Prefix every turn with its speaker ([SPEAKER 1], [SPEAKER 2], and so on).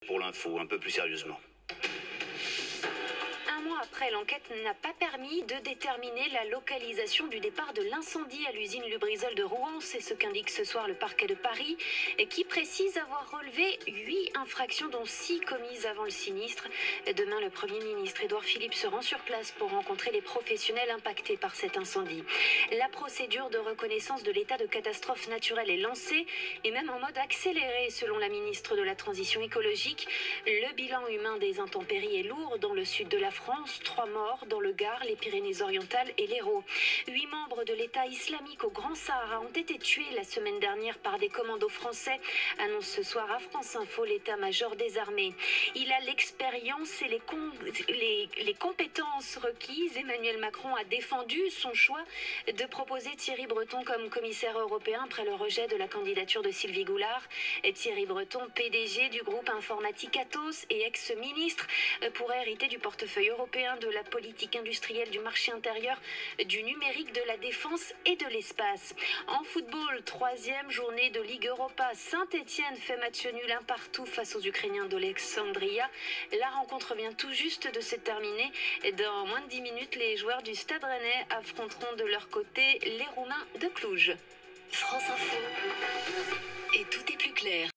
[SPEAKER 1] Pour l'info, un peu plus sérieusement.
[SPEAKER 2] Un mois après, l'enquête n'a pas permis de déterminer la localisation du départ de l'incendie à l'usine Lubrizol de Rouen. C'est ce qu'indique ce soir le parquet de Paris, qui précise avoir relevé 8 infractions, dont 6 commises avant le sinistre. Demain, le Premier ministre Édouard Philippe se rend sur place pour rencontrer les professionnels impactés par cet incendie. La procédure de reconnaissance de l'état de catastrophe naturelle est lancée, et même en mode accéléré, selon la ministre de la Transition écologique. Le bilan humain des intempéries est lourd dans le sud de la France. 3 morts dans le Gard, les Pyrénées-Orientales et l'Hérault. 8 membres de l'État islamique au Grand Sahara ont été tués la semaine dernière par des commandos français, annonce ce soir à France Info l'état-major des armées. Il a l'expérience et les compétences requises. Emmanuel Macron a défendu son choix de proposer Thierry Breton comme commissaire européen après le rejet de la candidature de Sylvie Goulard. Thierry Breton, PDG du groupe informatique Atos et ex-ministre, pourrait hériter du portefeuille européen de la politique industrielle, du marché intérieur, du numérique, de la défense et de l'espace. En football, 3e journée de Ligue Europa. Saint-Etienne fait match nul 1-1 face aux Ukrainiens d'Alexandria. La rencontre vient tout juste de se terminer. Dans moins de 10 minutes, les joueurs du Stade Rennais affronteront de leur côté les Roumains de Cluj. France Info. Et tout est plus clair.